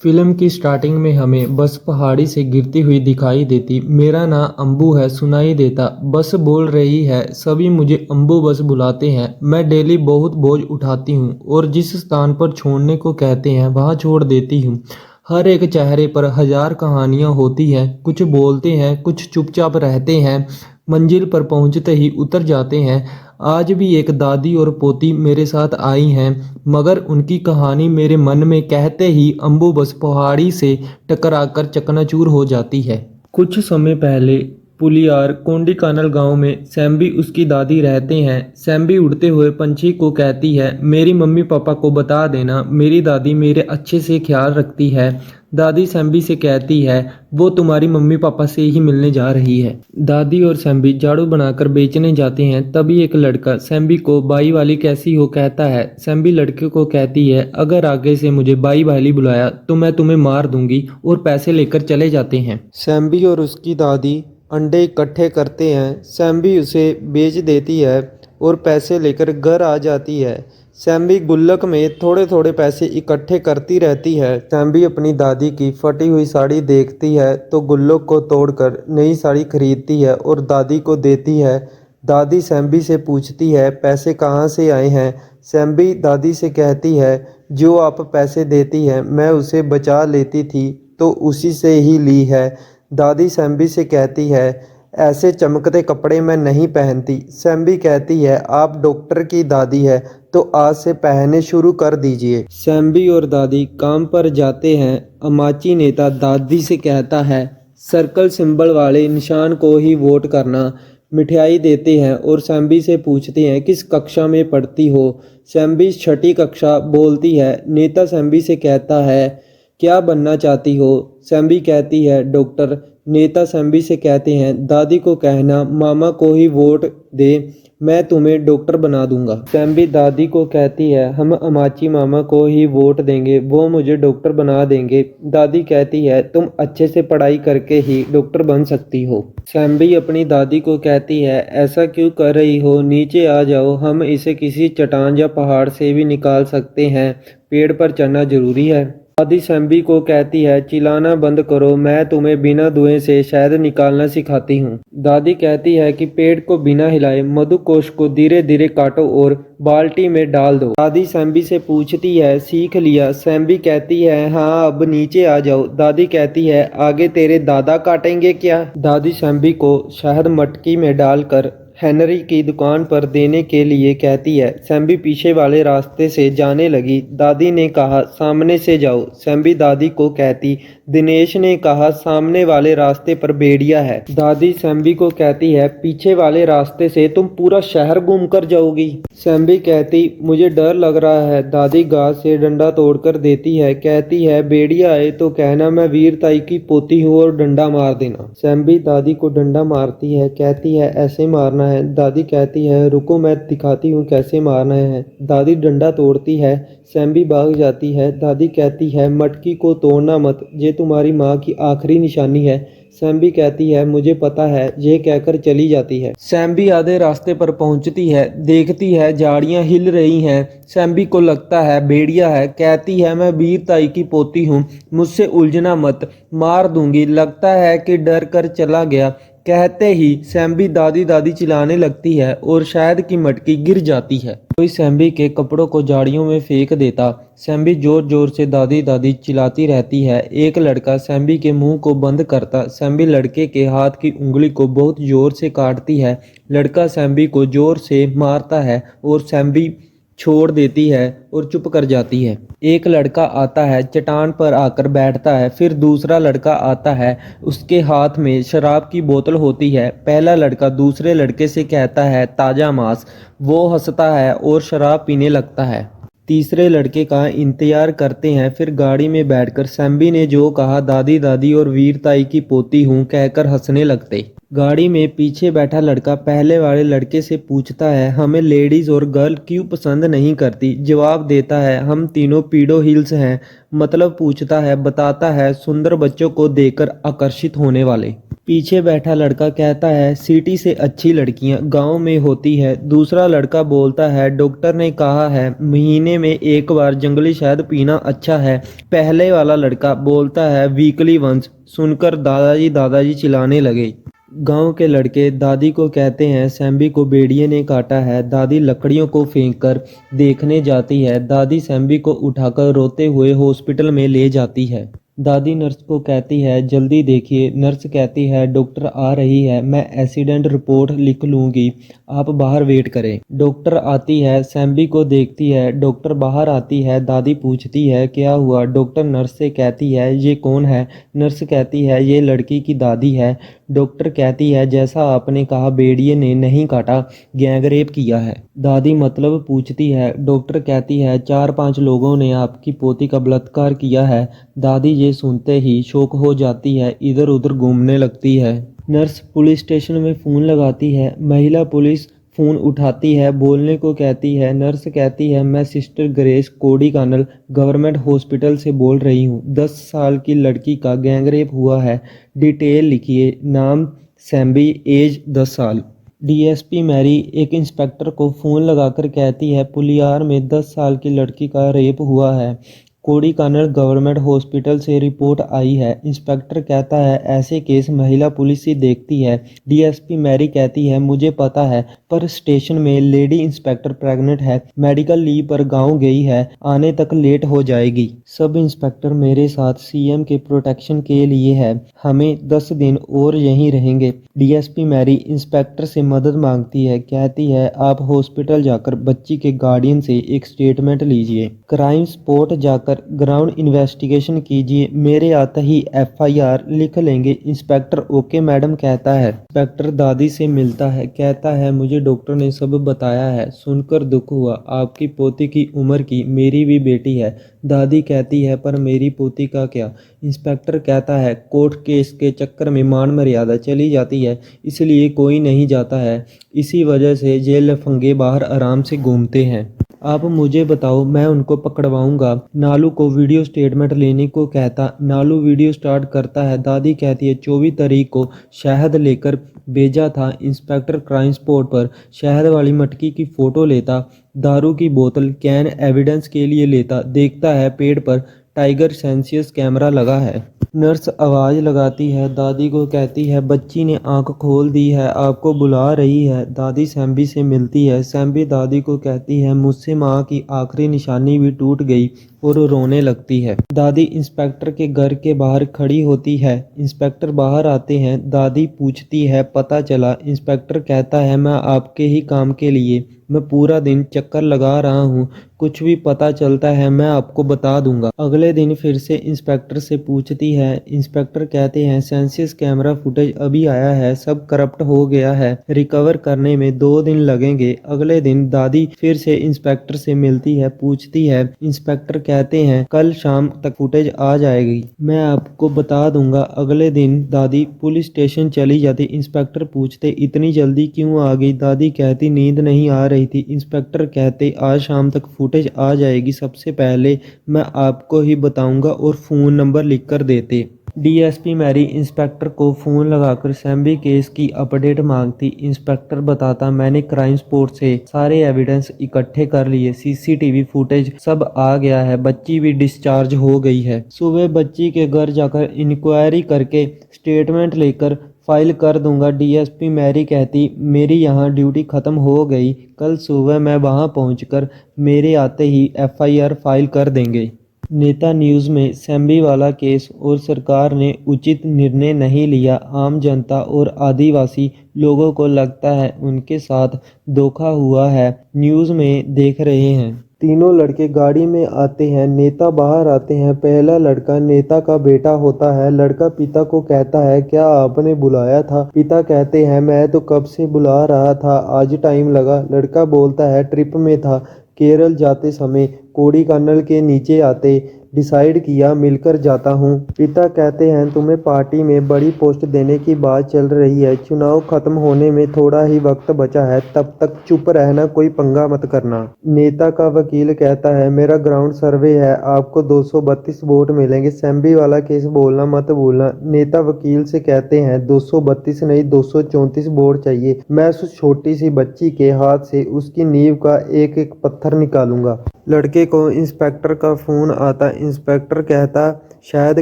Film की starting में हमें बस पहाड़ी से गिरती हुई दिखाई देती। मेरा नाम अम्बू है सुनाई देता, बस बोल रही है सभी मुझे अम्बू बस बुलाते हैं। मैं डेली बहुत बोझ उठाती हूँ और जिस स्थान पर छोड़ने को कहते हैं वहाँ छोड़ देती हूँ। हर एक चेहरे पर हजार कहानियाँ होती हैं, कुछ बोलते हैं कुछ चुपचाप रहते हैं, मंजिल पर पहुँचते ही उतर जाते हैं। आज भी एक दादी और पोती मेरे साथ आई हैं, मगर उनकी कहानी मेरे मन में कहते ही अम्बू बस पहाड़ी से टकराकर चकनाचूर हो जाती है। कुछ समय पहले पुलियार कोंडीकानल गांव में सैम्बी उसकी दादी रहते हैं। सैम्बी उड़ते हुए पंछी को कहती है मेरी मम्मी पापा को बता देना, मेरी दादी मेरे अच्छे से ख्याल रखती है। दादी सैम्बी से कहती है वो तुम्हारी मम्मी पापा से ही मिलने जा रही है। दादी और सैम्बी झाड़ू बनाकर बेचने जाते हैं। तभी एक लड़का सैम्बी को बाई वाली कैसी हो कहता है। सैम्बी लड़के को कहती है अगर आगे से मुझे बाई वाली बुलाया तो मैं तुम्हें मार दूंगी, और पैसे लेकर चले जाते हैं। सैम्बी और उसकी दादी अंडे इकट्ठे करते हैं। सैम्बी उसे बेच देती है और पैसे लेकर घर आ जाती है। सैम्बी गुल्लक में थोड़े थोड़े पैसे इकट्ठे करती रहती है। सैम्बी अपनी दादी की फटी हुई साड़ी देखती है तो गुल्लक को तोड़कर नई साड़ी खरीदती है और दादी को देती है। दादी सैम्बी से पूछती है पैसे कहाँ से आए हैं। सैम्बी दादी से कहती है जो आप पैसे देती हैं मैं उसे बचा लेती थी तो उसी से ही ली है। दादी सैम्बी से कहती है ऐसे चमकते कपड़े मैं नहीं पहनती। सैम्बी कहती है आप डॉक्टर की दादी है तो आज से पहनने शुरू कर दीजिए। सैम्बी और दादी काम पर जाते हैं। अमाची नेता दादी से कहता है सर्कल सिंबल वाले निशान को ही वोट करना। मिठाई देते हैं और सैम्बी से पूछते हैं किस कक्षा में पढ़ती हो। सैम्बी छठी कक्षा बोलती है। नेता सैम्बी से कहता है क्या बनना चाहती हो। सैम्बी कहती है डॉक्टर। नेता सैम्बी से कहते हैं दादी को कहना मामा को ही वोट दे, मैं तुम्हें डॉक्टर बना दूंगा। सैम्बी दादी को कहती है हम अमाची मामा को ही वोट देंगे, वो मुझे डॉक्टर बना देंगे। दादी कहती है तुम अच्छे से पढ़ाई करके ही डॉक्टर बन सकती हो। सैम्बी अपनी दादी को कहती है ऐसा क्यों कर रही हो, नीचे आ जाओ, हम इसे किसी चट्टान या पहाड़ से भी निकाल सकते हैं, पेड़ पर चढ़ना जरूरी है। दादी सैम्बी को कहती है चिल्लाना बंद करो, मैं तुम्हें बिना धुएं से शहद निकालना सिखाती हूँ। दादी कहती है कि पेड़ को बिना हिलाए मधुकोश को धीरे धीरे काटो और बाल्टी में डाल दो। दादी सैम्बी से पूछती है सीख लिया। सैम्बी कहती है हाँ अब नीचे आ जाओ। दादी कहती है आगे तेरे दादा काटेंगे क्या। दादी सैम्बी को शहद मटकी में डालकर हेनरी की दुकान पर देने के लिए कहती है। सैम्बी पीछे वाले रास्ते से जाने लगी। दादी ने कहा सामने से जाओ। सैम्बी दादी को कहती दिनेश ने कहा सामने वाले रास्ते पर भेड़िया है। दादी सैम्बी को कहती है पीछे वाले रास्ते से तुम पूरा शहर घूम कर जाओगी। सैम्बी कहती मुझे डर लग रहा है। दादी घास से डंडा तोड़कर देती है। कहती है भेड़िया आए तो कहना मैं वीरताई की पोती हूँ और डंडा मार देना। सैम्बी दादी को डंडा मारती है। कहती है ऐसे मारना है। दादी कहती है रुको मैं दिखाती हूँ कैसे मारना है। दादी डंडा तोड़ती है। सैम्बी भाग जाती है। दादी कहती है मटकी को तोड़ना मत, ये तुम्हारी माँ की आखिरी निशानी है। सैम्बी कहती है मुझे पता है, ये कहकर चली जाती है। सैम्बी आधे रास्ते पर पहुंचती है, देखती है झाड़ियां हिल रही हैं। सैम्बी को लगता है भेड़िया है। कहती है मैं वीरताई की पोती हूँ, मुझसे उलझना मत, मार दूंगी। लगता है कि डर कर चला गया। कहते ही सैम्बी दादी दादी चिल्लाने लगती है और शहद की मटकी गिर जाती है। कोई सैम्बी के कपड़ों को झाड़ियों में फेंक देता। सैम्बी जोर जोर से दादी दादी चिल्लाती रहती है। एक लड़का सैम्बी के मुंह को बंद करता। सैम्बी लड़के के हाथ की उंगली को बहुत जोर से काटती है। लड़का सैम्बी को जोर से मारता है और सैम्बी छोड़ देती है और चुप कर जाती है। एक लड़का आता है, चट्टान पर आकर बैठता है। फिर दूसरा लड़का आता है, उसके हाथ में शराब की बोतल होती है। पहला लड़का दूसरे लड़के से कहता है ताज़ा मांस। वो हंसता है और शराब पीने लगता है। तीसरे लड़के का इंतजार करते हैं। फिर गाड़ी में बैठकर सैम्बी ने जो कहा दादी दादी और वीरताई की पोती हूँ कहकर हंसने लगते। गाड़ी में पीछे बैठा लड़का पहले वाले लड़के से पूछता है, हमें लेडीज और गर्ल क्यों पसंद नहीं करती। जवाब देता है, हम तीनों पीडो हील्स हैं। मतलब पूछता है, बताता है, सुंदर बच्चों को देखकर आकर्षित होने वाले। पीछे बैठा लड़का कहता है, सिटी से अच्छी लड़कियां गांव में होती है। दूसरा लड़का बोलता है, डॉक्टर ने कहा है महीने में एक बार जंगली शहद पीना अच्छा है। पहले वाला लड़का बोलता है, वीकली वंस। सुनकर दादाजी दादाजी चिल्लाने लगे। गांव के लड़के दादी को कहते हैं, सैम्बी को भेड़िए ने काटा है। दादी लकड़ियों को फेंककर देखने जाती है। दादी सैम्बी को उठाकर रोते हुए हॉस्पिटल में ले जाती है। दादी नर्स को कहती है, जल्दी देखिए। नर्स कहती है, डॉक्टर आ रही है, मैं एक्सीडेंट रिपोर्ट लिख लूँगी, आप बाहर वेट करें। डॉक्टर आती है, सैम्बी को देखती है। डॉक्टर बाहर आती है। दादी पूछती है, क्या हुआ। डॉक्टर नर्स से कहती है, ये कौन है। नर्स कहती है, ये लड़की की दादी है। डॉक्टर कहती है, जैसा आपने कहा भेड़िए ने नहीं काटा, गैंग रेप किया है। दादी मतलब पूछती है। डॉक्टर कहती है, 4-5 लोगों ने आपकी पोती का बलात्कार किया है। दादी ये सुनते ही शौक हो जाती है, इधर उधर घूमने लगती है। नर्स पुलिस स्टेशन में फ़ोन लगाती है। महिला पुलिस फ़ोन उठाती है, बोलने को कहती है। नर्स कहती है, मैं सिस्टर ग्रेस कोड़ीकानल गवर्नमेंट हॉस्पिटल से बोल रही हूँ। 10 साल की लड़की का गैंगरेप हुआ है। डिटेल लिखिए। नाम सैम्बी, एज 10 साल। डीएसपी मैरी एक इंस्पेक्टर को फ़ोन लगाकर कहती है, पुलियार में 10 साल की लड़की का रेप हुआ है। कोड़ीकानल गवर्नमेंट हॉस्पिटल से रिपोर्ट आई है। इंस्पेक्टर कहता है, ऐसे केस महिला पुलिस ही देखती है। डीएसपी मैरी कहती है, मुझे पता है, पर स्टेशन में लेडी इंस्पेक्टर प्रेग्नेंट है, मेडिकल लीव पर गांव गई है, आने तक लेट हो जाएगी। सब इंस्पेक्टर मेरे साथ सीएम के प्रोटेक्शन के लिए है, हमें 10 दिन और यहीं रहेंगे। डीएसपी मैरी इंस्पेक्टर से मदद मांगती है, कहती है, आप हॉस्पिटल जाकर बच्ची के गार्डियन से एक स्टेटमेंट लीजिए। क्राइम स्पॉट जाकर ग्राउंड इन्वेस्टिगेशन कीजिए, मेरे आते ही एफआईआर लिख लेंगे। इंस्पेक्टर ओके मैडम कहता है। इंस्पेक्टर दादी से मिलता है, कहता है, मुझे डॉक्टर ने सब बताया है, सुनकर दुख हुआ। आपकी पोती की उम्र की मेरी भी बेटी है। दादी कहती है, पर मेरी पोती का क्या। इंस्पेक्टर कहता है, कोर्ट केस के चक्कर में मान मर्यादा चली जाती है, इसलिए कोई नहीं जाता है। इसी वजह से जेल लफंगे बाहर आराम से घूमते हैं। आप मुझे बताओ, मैं उनको पकड़वाऊंगा। नालू को वीडियो स्टेटमेंट लेने को कहता। नालू वीडियो स्टार्ट करता है। दादी कहती है, 24 तारीख को शहद लेकर भेजा था। इंस्पेक्टर क्राइम स्पॉट पर शहद वाली मटकी की फ़ोटो लेता, दारू की बोतल कैन एविडेंस के लिए लेता। देखता है पेड़ पर टाइगर सेंसियस कैमरा लगा है। नर्स आवाज़ लगाती है। दादी को कहती है, बच्ची ने आंख खोल दी है, आपको बुला रही है। दादी सैम्बी से मिलती है। सैम्बी दादी को कहती है, मुझसे माँ की आखिरी निशानी भी टूट गई, और रोने लगती है। दादी इंस्पेक्टर के घर के बाहर खड़ी होती है। इंस्पेक्टर बाहर आते हैं। दादी पूछती है, पता चला। इंस्पेक्टर कहता है, मैं आपके ही काम के लिए मैं पूरा दिन चक्कर लगा रहा हूँ, कुछ भी पता चलता है मैं आपको बता दूंगा। अगले दिन फिर से इंस्पेक्टर से पूछती है। इंस्पेक्टर कहते हैं, सेंसियस कैमरा फुटेज अभी आया है, सब करप्ट हो गया है, रिकवर करने में 2 दिन लगेंगे। अगले दिन दादी फिर से इंस्पेक्टर से मिलती है, पूछती है। इंस्पेक्टर कहते हैं, कल शाम तक फुटेज आ जाएगी, मैं आपको बता दूंगा। अगले दिन दादी पुलिस स्टेशन चली जाती। इंस्पेक्टर पूछते, इतनी जल्दी क्यों आ गई। दादी कहती, नींद नहीं आ रही थी। इंस्पेक्टर कहते, आज शाम तक फुटेज आ जाएगी, सबसे पहले मैं आपको ही बताऊंगा, और फ़ोन नंबर लिख कर देते। डीएसपी मैरी इंस्पेक्टर को फ़ोन लगाकर सैम्बी केस की अपडेट मांगती। इंस्पेक्टर बताता, मैंने क्राइम स्पॉट से सारे एविडेंस इकट्ठे कर लिए, सीसीटीवी फुटेज सब आ गया है, बच्ची भी डिस्चार्ज हो गई है। सुबह बच्ची के घर जाकर इंक्वायरी करके स्टेटमेंट लेकर फाइल कर दूंगा। डीएसपी मैरी कहती, मेरी यहाँ ड्यूटी ख़त्म हो गई, कल सुबह मैं वहाँ पहुँचकर मेरे आते ही एफआईआर फाइल कर देंगे। नेता न्यूज़ में सैम्बी वाला केस और सरकार ने उचित निर्णय नहीं लिया। आम जनता और आदिवासी लोगों को लगता है उनके साथ धोखा हुआ है। न्यूज़ में देख रहे हैं। तीनों लड़के गाड़ी में आते हैं। नेता बाहर आते हैं। पहला लड़का नेता का बेटा होता है। लड़का पिता को कहता है, क्या आपने बुलाया था। पिता कहते हैं, मैं तो कब से बुला रहा था, आज टाइम लगा। लड़का बोलता है, ट्रिप में था, केरल जाते समय कोड़ीकानल के नीचे आते डिसाइड किया मिलकर जाता हूँ। पिता कहते हैं तुम्हें पार्टी में बड़ी पोस्ट देने की बात चल रही है, चुनाव खत्म होने में थोड़ा ही वक्त बचा है, तब तक चुप रहना, कोई पंगा मत करना। नेता का वकील कहता है मेरा ग्राउंड सर्वे है, आपको 232 वोट मिलेंगे, सेम्बी वाला केस बोलना मत भूलना। नेता वकील से कहते हैं 232 नहीं 234 वोट चाहिए, मैं उस छोटी सी बच्ची के हाथ से उसकी नींव का एक एक पत्थर निकालूंगा। लड़के को इंस्पेक्टर का फोन आता, इंस्पेक्टर कहता शायद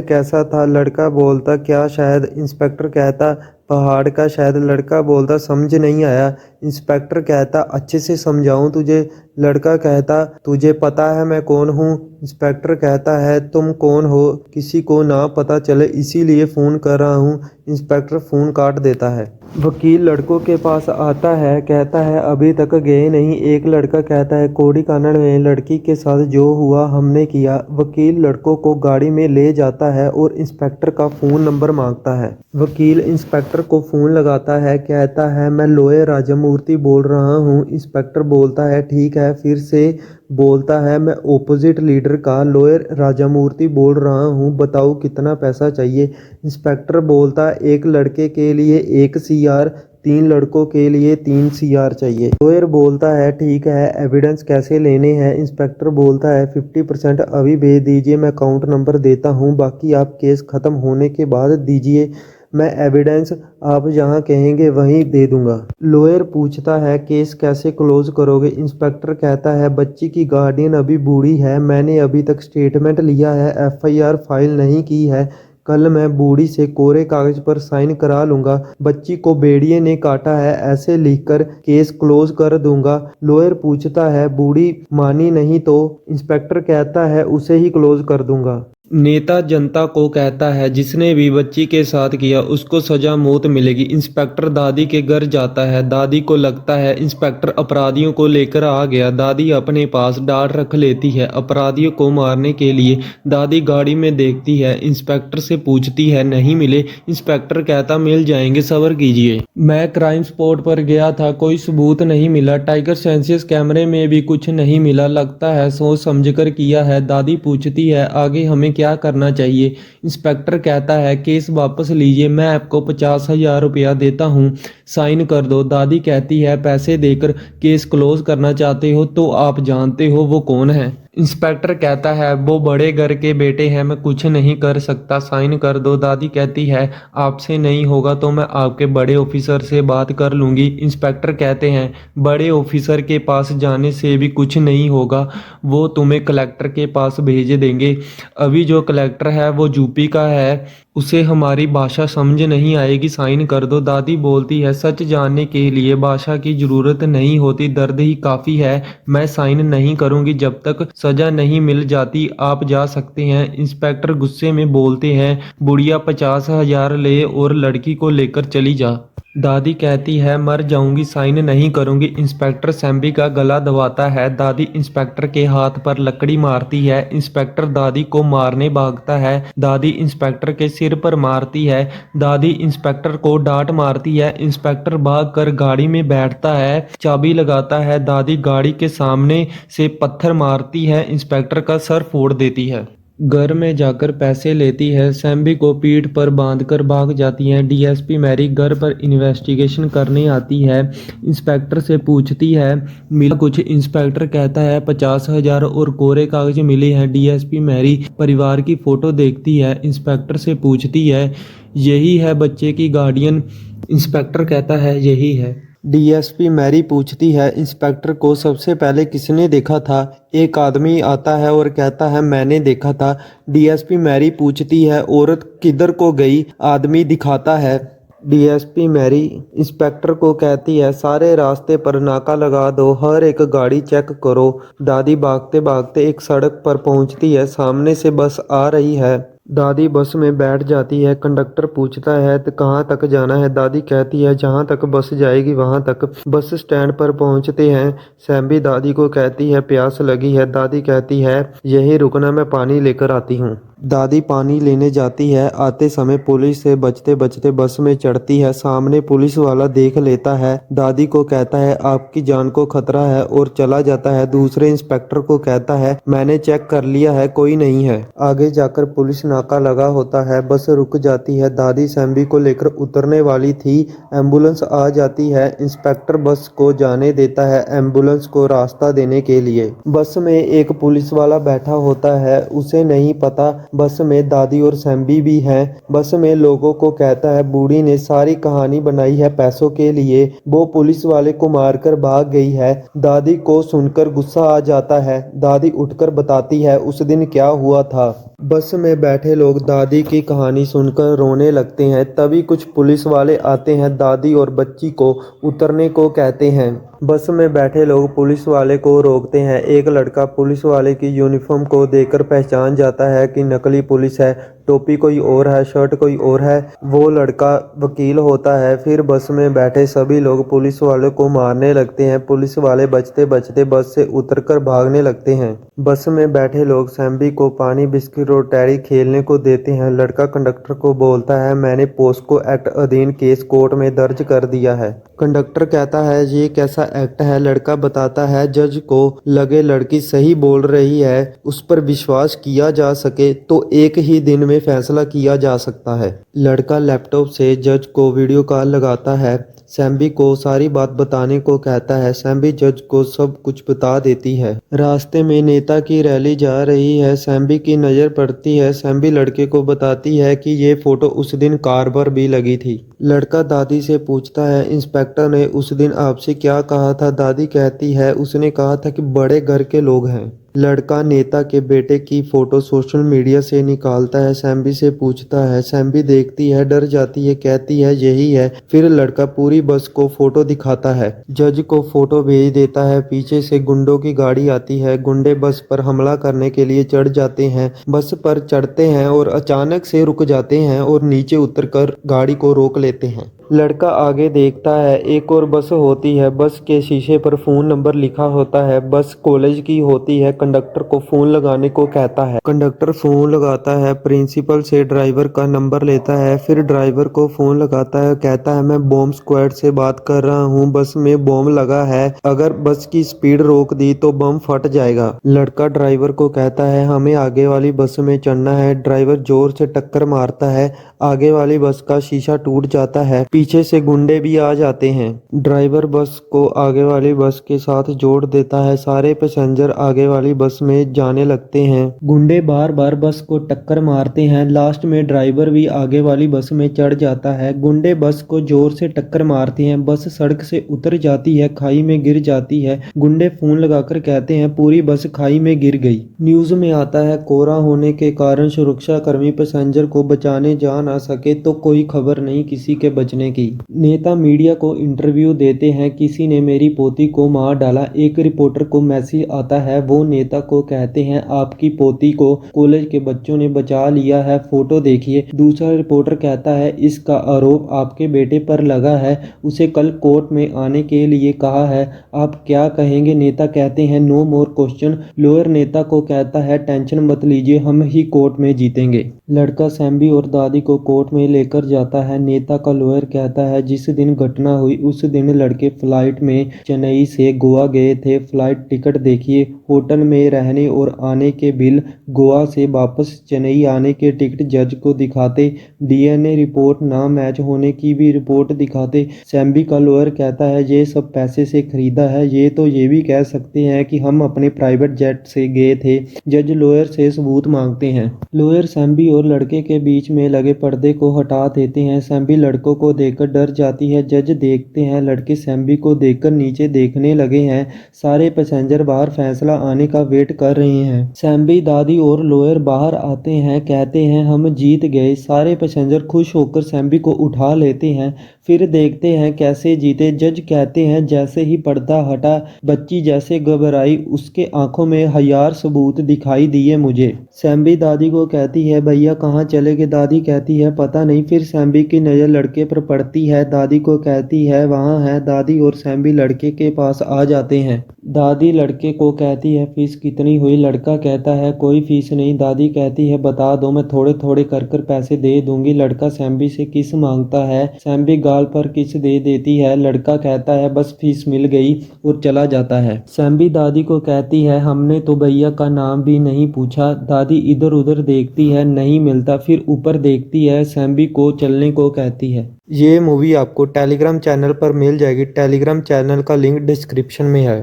कैसा था, लड़का बोलता क्या शायद, इंस्पेक्टर कहता पहाड़ का शायद, लड़का बोलता समझ नहीं आया, इंस्पेक्टर कहता अच्छे से समझाऊं तुझे, लड़का कहता तुझे पता है मैं कौन हूँ, इंस्पेक्टर कहता है तुम कौन हो किसी को ना पता चले इसीलिए फ़ोन कर रहा हूँ। इंस्पेक्टर फ़ोन काट देता है। वकील लड़कों के पास आता है, कहता है अभी तक गए नहीं। एक लड़का कहता है कोड़ी कानड़ में लड़की के साथ जो हुआ हमने किया। वकील लड़कों को गाड़ी में ले जाता है और इंस्पेक्टर का फ़ोन नंबर मांगता है। वकील इंस्पेक्टर को फ़ोन लगाता है, कहता है मैं लॉयर राजामूर्ति बोल रहा हूँ। इंस्पेक्टर बोलता है ठीक है, फिर से बोलता है मैं ओपोजिट लीडर का लॉयर राजामूर्ति बोल रहा हूँ, बताओ कितना पैसा चाहिए। इंस्पेक्टर बोलता एक लड़के के लिए 1 CR, 3 लड़कों के लिए 3 CR चाहिए। लॉयर बोलता है ठीक है, एविडेंस कैसे लेने हैं। इंस्पेक्टर बोलता है 50% अभी भेज दीजिए, मैं अकाउंट नंबर देता हूँ, बाकी आप केस ख़त्म होने के बाद दीजिए, मैं एविडेंस आप जहां कहेंगे वहीं दे दूंगा। लॉयर पूछता है केस कैसे क्लोज करोगे। इंस्पेक्टर कहता है बच्ची की गार्डियन अभी बूढ़ी है, मैंने अभी तक स्टेटमेंट लिया है, FIR फाइल नहीं की है, कल मैं बूढ़ी से कोरे कागज पर साइन करा लूंगा, बच्ची को भेड़िए ने काटा है ऐसे लिखकर केस क्लोज कर दूंगा। लॉयर पूछता है बूढ़ी मानी नहीं तो। इंस्पेक्टर कहता है उसे ही क्लोज कर दूंगा। नेता जनता को कहता है जिसने भी बच्ची के साथ किया उसको सजा मौत मिलेगी। इंस्पेक्टर दादी के घर जाता है, दादी को लगता है इंस्पेक्टर अपराधियों को लेकर आ गया। दादी अपने पास डांट रख लेती है अपराधियों को मारने के लिए। दादी गाड़ी में देखती है, इंस्पेक्टर से पूछती है नहीं मिले। इंस्पेक्टर कहता मिल जाएंगे, सब्र कीजिए। मैं क्राइम स्पॉट पर गया था, कोई सबूत नहीं मिला, टाइगर सेंसियस कैमरे में भी कुछ नहीं मिला, लगता है सोच समझकर किया है। दादी पूछती है आगे हमें क्या करना चाहिए। इंस्पेक्टर कहता है केस वापस लीजिए, मैं आपको 50,000 रुपया देता हूँ, साइन कर दो। दादी कहती है पैसे देकर केस क्लोज करना चाहते हो तो आप जानते हो वो कौन है। इंस्पेक्टर कहता है वो बड़े घर के बेटे हैं, मैं कुछ नहीं कर सकता, साइन कर दो। दादी कहती है आपसे नहीं होगा तो मैं आपके बड़े ऑफिसर से बात कर लूँगी। इंस्पेक्टर कहते हैं बड़े ऑफिसर के पास जाने से भी कुछ नहीं होगा, वो तुम्हें कलेक्टर के पास भेज देंगे। अभी जो कलेक्टर है वो यूपी का है, उसे हमारी भाषा समझ नहीं आएगी, साइन कर दो। दादी बोलती है सच जानने के लिए भाषा की ज़रूरत नहीं होती, दर्द ही काफ़ी है, मैं साइन नहीं करूँगी जब तक सज़ा नहीं मिल जाती, आप जा सकते हैं। इंस्पेक्टर गुस्से में बोलते हैं बुढ़िया 50,000 ले और लड़की को लेकर चली जा। दादी कहती है मर जाऊंगी, साइन नहीं करूंगी। इंस्पेक्टर सेम्बी का गला दबाता है, दादी इंस्पेक्टर के हाथ पर लकड़ी मारती है। इंस्पेक्टर दादी को मारने भागता है, दादी इंस्पेक्टर के सिर पर मारती है, दादी इंस्पेक्टर को डांट मारती है। इंस्पेक्टर भागकर गाड़ी में बैठता है, चाबी लगाता है, दादी गाड़ी के सामने से पत्थर मारती है, इंस्पेक्टर का सर फोड़ देती है। घर में जाकर पैसे लेती है, सेम्बी को पीठ पर बांधकर भाग जाती हैं। डीएसपी मैरी घर पर इन्वेस्टिगेशन करने आती है, इंस्पेक्टर से पूछती है मिला कुछ। इंस्पेक्टर कहता है 50,000 और कोरे कागज मिले हैं। डीएसपी मैरी परिवार की फ़ोटो देखती है, इंस्पेक्टर से पूछती है यही है बच्चे की गार्डियन। इंस्पेक्टर कहता है यही है। डीएसपी मैरी पूछती है इंस्पेक्टर को सबसे पहले किसने देखा था। एक आदमी आता है और कहता है मैंने देखा था। डीएसपी मैरी पूछती है औरत किधर को गई, आदमी दिखाता है। डीएसपी मैरी इंस्पेक्टर को कहती है सारे रास्ते पर नाका लगा दो, हर एक गाड़ी चेक करो। दादी भागते भागते एक सड़क पर पहुंचती है, सामने से बस आ रही है। दादी बस में बैठ जाती है। कंडक्टर पूछता है तो कहाँ तक जाना है। दादी कहती है जहाँ तक बस जाएगी वहाँ तक। बस स्टैंड पर पहुँचते हैं। सैम्बी दादी को कहती है प्यास लगी है। दादी कहती है यहीं रुकना, मैं पानी लेकर आती हूँ। दादी पानी लेने जाती है। आते समय पुलिस से बचते बचते बस में चढ़ती है। सामने पुलिस वाला देख लेता है। दादी को कहता है आपकी जान को खतरा है और चला जाता है। दूसरे इंस्पेक्टर को कहता है मैंने चेक कर लिया है, कोई नहीं है। आगे जाकर पुलिस नाका लगा होता है। बस रुक जाती है। दादी सैम्बी को लेकर उतरने वाली थी। एम्बुलेंस आ जाती है। इंस्पेक्टर बस को जाने देता है एम्बुलेंस को रास्ता देने के लिए। बस में एक पुलिस वाला बैठा होता है। उसे नहीं पता बस में दादी और सैम्बी भी हैं। बस में लोगों को कहता है बूढ़ी ने सारी कहानी बनाई है पैसों के लिए, वो पुलिस वाले को मारकर भाग गई है। दादी को सुनकर गुस्सा आ जाता है। दादी उठकर बताती है उस दिन क्या हुआ था। बस में बैठे लोग दादी की कहानी सुनकर रोने लगते हैं। तभी कुछ पुलिस वाले आते हैं। दादी और बच्ची को उतरने को कहते हैं। बस में बैठे लोग पुलिस वाले को रोकते हैं। एक लड़का पुलिस वाले की यूनिफॉर्म को देखकर पहचान जाता है कि नकली पुलिस है। टोपी कोई और है, शर्ट कोई और है। वो लड़का वकील होता है। फिर बस में बैठे सभी लोग पुलिस वाले को मारने लगते हैं। पुलिस वाले बचते बचते बस से उतरकर भागने लगते हैं। बस में बैठे लोग सैम्बी को पानी, बिस्किट और टैडी खेलने को देते हैं। लड़का कंडक्टर को बोलता है मैंने पोस्को एक्ट अधीन केस कोर्ट में दर्ज कर दिया है। कंडक्टर कहता है ये कैसा एक्ट है। लड़का बताता है जज को लगे लड़की सही बोल रही है, उस पर विश्वास किया जा सके तो एक ही दिन में फैसला किया जा सकता है। लड़का लैपटॉप से जज को वीडियो कॉल लगाता है। सैम्बी को सारी बात बताने को कहता है। सैम्बी जज को सब कुछ बता देती है। रास्ते में नेता की रैली जा रही है। सैम्बी की नज़र पड़ती है। सैम्बी लड़के को बताती है कि ये फोटो उस दिन कार पर भी लगी थी। लड़का दादी से पूछता है इंस्पेक्टर ने उस दिन आपसे क्या कहा था। दादी कहती है उसने कहा था कि बड़े घर के लोग हैं। लड़का नेता के बेटे की फोटो सोशल मीडिया से निकालता है। सैम्बी से पूछता है। सैम्बी देखती है, डर जाती है, कहती है यही है। फिर लड़का पूरी बस को फोटो दिखाता है। जज को फोटो भेज देता है। पीछे से गुंडों की गाड़ी आती है। गुंडे बस पर हमला करने के लिए चढ़ जाते हैं। बस पर चढ़ते हैं और अचानक से रुक जाते हैं और नीचे उतरकर गाड़ी को रोक लेते हैं। लड़का आगे देखता है। एक और बस होती है। बस के शीशे पर फोन नंबर लिखा होता है। बस कॉलेज की होती है। कंडक्टर को फोन लगाने को कहता है। कंडक्टर फोन लगाता है। प्रिंसिपल से ड्राइवर का नंबर लेता है। फिर ड्राइवर को फोन लगाता है। कहता है मैं बॉम्ब स्क्वाड से बात कर रहा हूँ, बस में बॉम्ब लगा है, अगर बस की स्पीड रोक दी तो बम फट जाएगा। लड़का ड्राइवर को कहता है हमें आगे वाली बस में चढ़ना है। ड्राइवर जोर से टक्कर मारता है। आगे वाली बस का शीशा टूट जाता है। पीछे से गुंडे भी आ जाते हैं। ड्राइवर बस को आगे वाली बस के साथ जोड़ देता है। सारे पैसेंजर आगे वाली बस में जाने लगते हैं। गुंडे बार बार बस को टक्कर मारते हैं। लास्ट में ड्राइवर भी आगे वाली बस में चढ़ जाता है। गुंडे बस को जोर से टक्कर मारते हैं। बस सड़क से उतर जाती है, खाई में गिर जाती है। गुंडे फोन लगाकर कहते हैं पूरी बस खाई में गिर गई। न्यूज में आता है कोहरा होने के कारण सुरक्षा कर्मी पैसेंजर को बचाने जा ना सके तो कोई खबर नहीं किसी के बचने की। नेता मीडिया को इंटरव्यू देते हैं। किसी ने मेरी पोती को मार डाला। एक रिपोर्टर को मैसेज आता है। वो नेता को कहते हैं आपकी पोती को कॉलेज के बच्चों ने बचा लिया है, फोटो देखिए। दूसरा रिपोर्टर कहता है इसका आरोप आपके बेटे पर लगा है, उसे कल कोर्ट में आने के लिए कहा है, आप क्या कहेंगे। नेता कहते हैं नो मोर क्वेश्चन। लॉयर नेता को कहता है टेंशन मत लीजिए, हम ही कोर्ट में जीतेंगे। लड़का सैम्बी और दादी को कोर्ट में लेकर जाता है। नेता का लॉयर कहता है जिस दिन घटना हुई उस दिन लड़के फ्लाइट में चेन्नई से गोवा गए थे। फ्लाइट टिकट देखिए, होटल में रहने और आने के बिल, गोवा से वापस चेन्नई आने के टिकट जज को दिखाते, डीएनए रिपोर्ट ना मैच होने की भी रिपोर्ट दिखाते। सैम्बी का लॉयर कहता है ये सब पैसे से खरीदा है, ये भी कह सकते हैं कि हम अपने प्राइवेट जेट से गए थे। जज लॉयर से सबूत मांगते हैं। लॉयर सैम्बी और लड़के के बीच में लगे पर्दे को हटा देते हैं। सैम्बी लड़कों को देखकर डर जाती है। जज देखते हैं लड़के सैम्बी को देखकर नीचे देखने लगे हैं। सारे पैसेंजर बाहर फैसला आने का वेट कर रहे हैं। सैम्बी, दादी और लॉयर बाहर आते हैं। कहते हैं हम जीत गए। सारे पैसेंजर खुश होकर सैम्बी को उठा लेते हैं। फिर देखते हैं कैसे जीते। जज कहते हैं जैसे ही पर्दा हटा बच्ची जैसे घबराई, उसके आंखों में हजार सबूत दिखाई दिए मुझे। सैम्बी दादी को कहती है भैया कहाँ चले गए। दादी कहती है पता नहीं। फिर सैम्बी की नज़र लड़के पर पड़ती है। दादी को कहती है वहाँ है। दादी और सैम्बी लड़के के पास आ जाते हैं। दादी लड़के को कहती है फीस कितनी हुई। लड़का कहता है कोई फीस नहीं। दादी कहती है बता दो मैं थोड़े थोड़े कर कर पैसे दे दूंगी। लड़का सैम्बी से किस मांगता है। सैम्बी गाल पर किस दे देती है। लड़का कहता है बस फीस मिल गई और चला जाता है। सैम्बी दादी को कहती है हमने तो भैया का नाम भी नहीं पूछा। दादी इधर उधर देखती है नहीं मिलता। फिर ऊपर देखती है सैम्बी को चलने को कहती है। ये मूवी आपको टेलीग्राम चैनल पर मिल जाएगी। टेलीग्राम चैनल का लिंक डिस्क्रिप्शन में है।